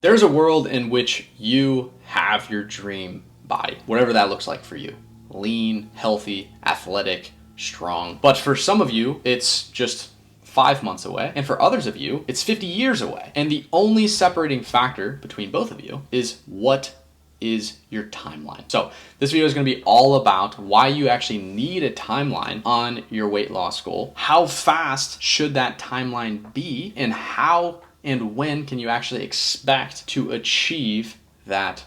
There's a world in which you have your dream body, whatever that looks like for you. Lean, healthy, athletic, strong. But for some of you, it's just 5 months away. And for others of you, it's 50 years away. And the only separating factor between both of you is what is your timeline. So this video is going to be all about why you actually need a timeline on your weight loss goal. How fast should that timeline be, and how and when can you actually expect to achieve that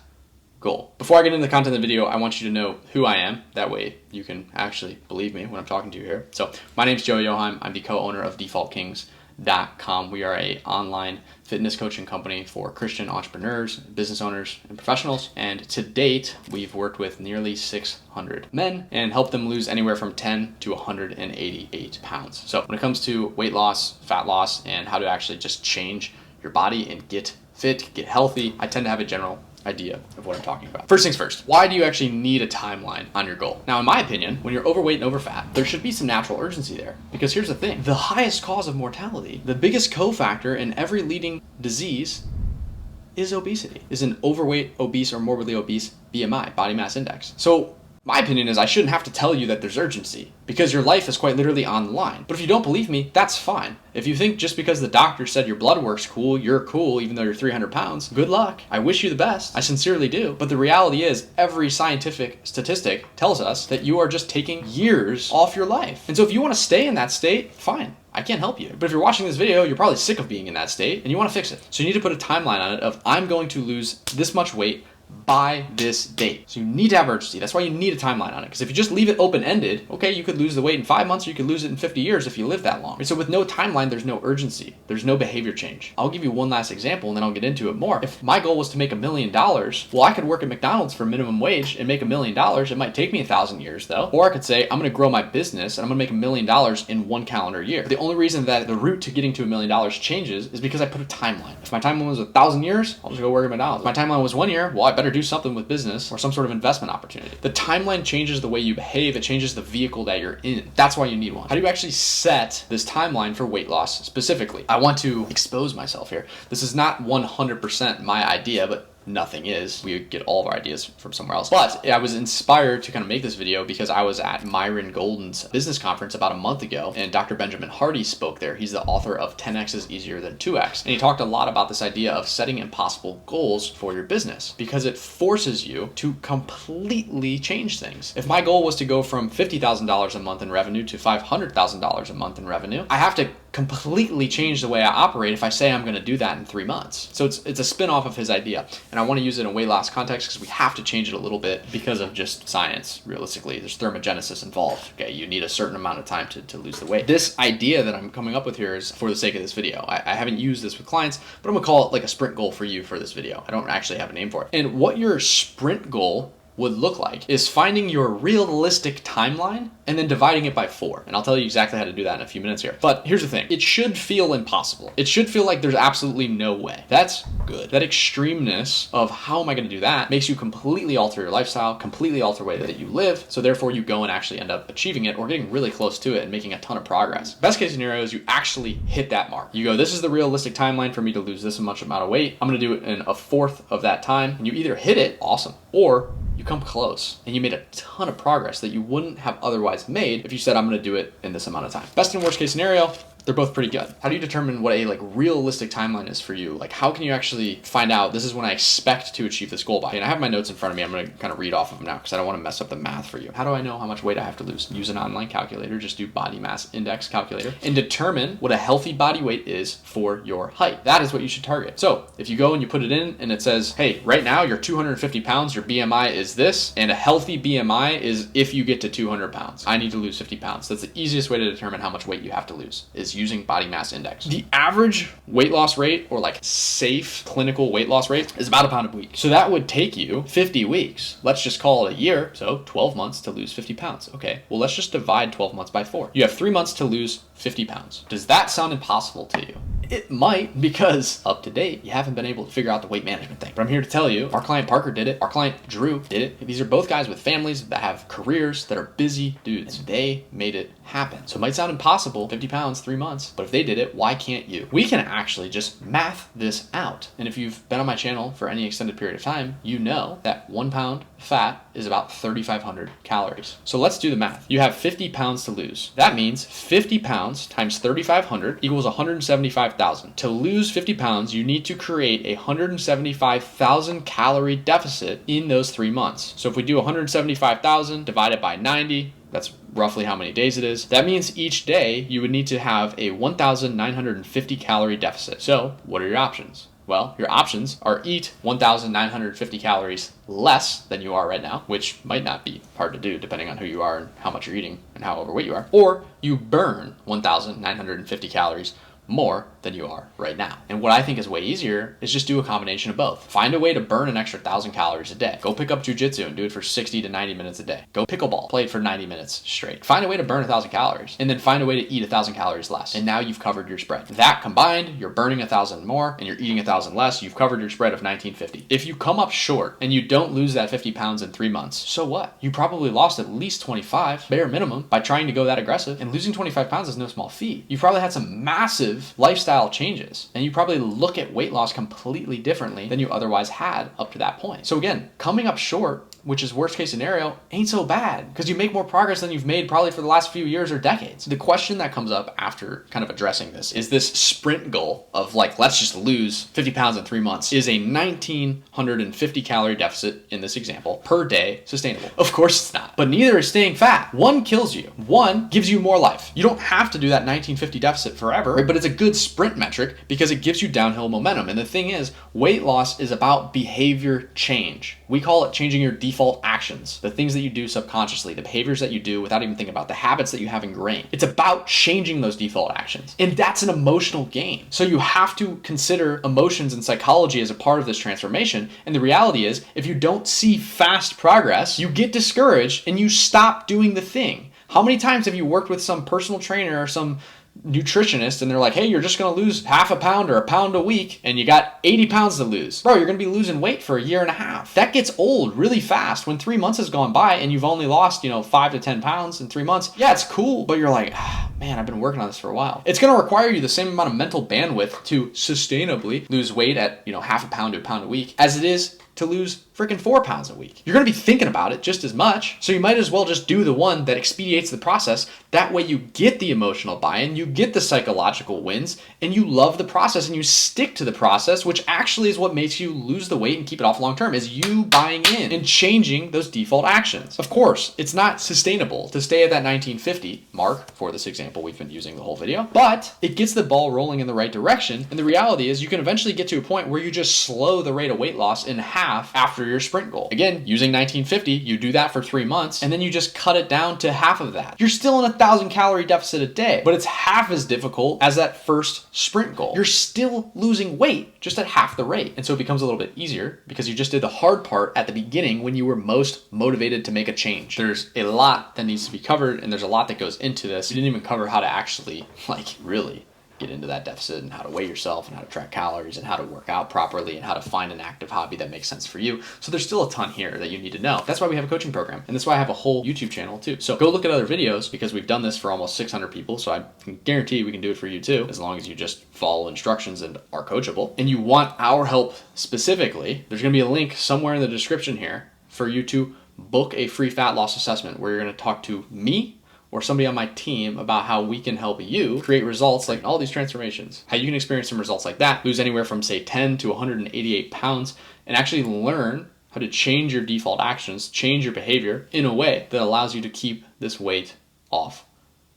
goal? Before I get into the content of the video, I want you to know who I am. That way you can actually believe me when I'm talking to you here. So my name is Joe Joheim. I'm the co-owner of defaultkings.com. We are an online fitness coaching company for Christian entrepreneurs, business owners, and professionals. And to date, we've worked with nearly 600 men and helped them lose anywhere from 10 to 188 pounds. So when it comes to weight loss, fat loss, and how to actually just change your body and get fit, get healthy, I tend to have a general idea of what I'm talking about. First things first, why do you actually need a timeline on your goal? Now, in my opinion, when you're overweight and overfat, there should be some natural urgency there. Because here's the thing, the highest cause of mortality, the biggest cofactor in every leading disease is obesity, is an overweight, obese, or morbidly obese BMI, body mass index. So my opinion is I shouldn't have to tell you that there's urgency, because your life is quite literally on the line. But if you don't believe me, that's fine. If you think just because the doctor said your blood work's cool, you're cool even though you're 300 pounds, good luck. I wish you the best. I sincerely do. But the reality is every scientific statistic tells us that you are just taking years off your life. And so if you want to stay in that state, fine. I can't help you. But if you're watching this video, you're probably sick of being in that state and you want to fix it. So you need to put a timeline on it of I'm going to lose this much weight by this date. So you need to have urgency. That's why you need a timeline on it. Because if you just leave it open-ended, okay, you could lose the weight in 5 months or you could lose it in 50 years if you live that long. And so with no timeline, there's no urgency. There's no behavior change. I'll give you one last example and then I'll get into it more. If my goal was to make $1 million, well, I could work at McDonald's for minimum wage and make $1 million. It might take me 1,000 years though. Or I could say, I'm going to grow my business and I'm going to make $1 million in 1 calendar year. The only reason that the route to getting to $1 million changes is because I put a timeline. If my timeline was 1,000 years, I'll just go work at McDonald's. If my timeline was 1 year, well, I better do something with business or some sort of investment opportunity. The timeline changes the way you behave. It changes the vehicle that you're in. That's why you need one. How do you actually set this timeline for weight loss specifically? I want to expose myself here. This is not 100% my idea, but nothing is. We get all of our ideas from somewhere else. But I was inspired to kind of make this video because I was at Myron Golden's business conference about a month ago, and Dr. Benjamin Hardy spoke there. He's the author of 10X is Easier Than 2X. And he talked a lot about this idea of setting impossible goals for your business because it forces you to completely change things. If my goal was to go from $50,000 a month in revenue to $500,000 a month in revenue, I have to completely change the way I operate if I say I'm going to do that in 3 months. So it's a spin-off of his idea. And I want to use it in a weight loss context because we have to change it a little bit because of just science, realistically. There's thermogenesis involved. Okay, you need a certain amount of time to lose the weight. This idea that I'm coming up with here is for the sake of this video. I haven't used this with clients, but I'm going to call it like a sprint goal for you for this video. I don't actually have a name for it. And what your sprint goal would look like is finding your realistic timeline and then dividing it by 4. And I'll tell you exactly how to do that in a few minutes here. But here's the thing. It should feel impossible. It should feel like there's absolutely no way. That's good. That extremeness of how am I going to do that makes you completely alter your lifestyle, completely alter the way that you live. So therefore you go and actually end up achieving it or getting really close to it and making a ton of progress. Best case scenario is you actually hit that mark. You go, this is the realistic timeline for me to lose this much amount of weight. I'm going to do it in a 1/4 of that time. And you either hit it, awesome, or you come close and you made a ton of progress that you wouldn't have otherwise made if you said I'm going to do it in this amount of time. Best and worst case scenario, they're both pretty good. How do you determine what a realistic timeline is for you? How can you actually find out this is when I expect to achieve this goal by? And I have my notes in front of me. I'm going to kind of read off of them now because I don't want to mess up the math for you. How do I know how much weight I have to lose? Use an online calculator, just do body mass index calculator and determine what a healthy body weight is for your height. That is what you should target. So if you go and you put it in and it says, hey, right now you're 250 pounds, your BMI is this, and a healthy BMI is if you get to 200 pounds. I need to lose 50 pounds. That's the easiest way to determine how much weight you have to lose is using body mass index. The average weight loss rate or safe clinical weight loss rate is about 1 pound a week. So that would take you 50 weeks. Let's just call it a year. So 12 months to lose 50 pounds. Okay, well, let's just divide 12 months by 4. You have 3 months to lose 50 pounds. Does that sound impossible to you? It might, because up to date, you haven't been able to figure out the weight management thing. But I'm here to tell you, our client Parker did it. Our client Drew did it. These are both guys with families that have careers that are busy dudes. And they made it happen. So it might sound impossible, 50 pounds, 3 months, but if they did it, why can't you? We can actually just math this out. And if you've been on my channel for any extended period of time, you know that 1 pound fat is about 3,500 calories. So let's do the math. You have 50 pounds to lose. That means 50 pounds times 3,500 equals 175,000. To lose 50 pounds, you need to create a 175,000 calorie deficit in those 3 months. So if we do 175,000 divided by 90, that's roughly how many days it is. That means each day you would need to have a 1,950 calorie deficit. So what are your options? Well, your options are eat 1,950 calories less than you are right now, which might not be hard to do depending on who you are and how much you're eating and how overweight you are, or you burn 1,950 calories more than you are right now. And what I think is way easier is just do a combination of both. Find a way to burn an extra 1,000 calories a day. Go pick up jujitsu and do it for 60 to 90 minutes a day. Go pickleball, play it for 90 minutes straight. Find a way to burn 1,000 calories and then find a way to eat 1,000 calories less. And now you've covered your spread. That combined, you're burning 1,000 more and you're eating 1,000 less. You've covered your spread of 1,950. If you come up short and you don't lose that 50 pounds in 3 months, so what? You probably lost at least 25, bare minimum, by trying to go that aggressive. And losing 25 pounds is no small feat. You probably had some massive lifestyle changes, and you probably look at weight loss completely differently than you otherwise had up to that point. So again, coming up short, which is worst case scenario, ain't so bad because you make more progress than you've made probably for the last few years or decades. The question that comes up after kind of addressing this is this sprint goal of like, let's just lose 50 pounds in 3 months. Is a 1,950 calorie deficit in this example per day sustainable? Of course it's not, but neither is staying fat. One kills you. One gives you more life. You don't have to do that 1,950 deficit forever, right? But it's a good sprint metric because it gives you downhill momentum. And the thing is, weight loss is about behavior change. We call it changing your default actions, the things that you do subconsciously, the behaviors that you do without even thinking about, the habits that you have ingrained. It's about changing those default actions. And that's an emotional game. So you have to consider emotions and psychology as a part of this transformation. And the reality is, if you don't see fast progress, you get discouraged and you stop doing the thing. How many times have you worked with some personal trainer or some nutritionist and they're like, hey, you're just going to lose half a pound or a pound a week and you got 80 pounds to lose. Bro, you're going to be losing weight for a year and a half. That gets old really fast. When 3 months has gone by and you've only lost, 5 to 10 pounds in 3 months, yeah, it's cool, but you're like, man, I've been working on this for a while. It's going to require you the same amount of mental bandwidth to sustainably lose weight at, half a pound to a pound a week as it is to lose freaking 4 pounds a week. You're going to be thinking about it just as much. So you might as well just do the one that expedites the process. That way you get the emotional buy-in, you get the psychological wins, and you love the process and you stick to the process, which actually is what makes you lose the weight and keep it off long term, is you buying in and changing those default actions. Of course, it's not sustainable to stay at that 1950 mark for this example we've been using the whole video, but it gets the ball rolling in the right direction. And the reality is you can eventually get to a point where you just slow the rate of weight loss in half after your sprint goal. Again, using 1950, you do that for 3 months and then you just cut it down to half of that. You're still in a 1,000 calorie deficit a day, but it's half as difficult as that first sprint goal. You're still losing weight just at half the rate. And so it becomes a little bit easier because you just did the hard part at the beginning when you were most motivated to make a change. There's a lot that needs to be covered and there's a lot that goes into this. You didn't even cover how to actually really get into that deficit and how to weigh yourself and how to track calories and how to work out properly and how to find an active hobby that makes sense for you. So there's still a ton here that you need to know. That's why we have a coaching program. And that's why I have a whole YouTube channel too. So go look at other videos because we've done this for almost 600 people. So I can guarantee we can do it for you too, as long as you just follow instructions and are coachable. And you want our help specifically, there's going to be a link somewhere in the description here for you to book a free fat loss assessment where you're going to talk to me or somebody on my team about how we can help you create results like all these transformations, how you can experience some results like that, lose anywhere from say 10 to 188 pounds, and actually learn how to change your default actions, change your behavior in a way that allows you to keep this weight off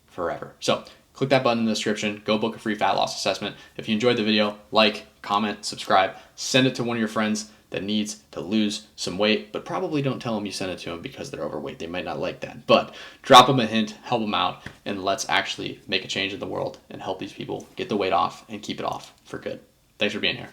forever. So click that button in the description, go book a free fat loss assessment. If you enjoyed the video, like, comment, subscribe, send it to one of your friends that needs to lose some weight, but probably don't tell them you sent it to them because they're overweight. They might not like that, but drop them a hint, help them out, and let's actually make a change in the world and help these people get the weight off and keep it off for good. Thanks for being here.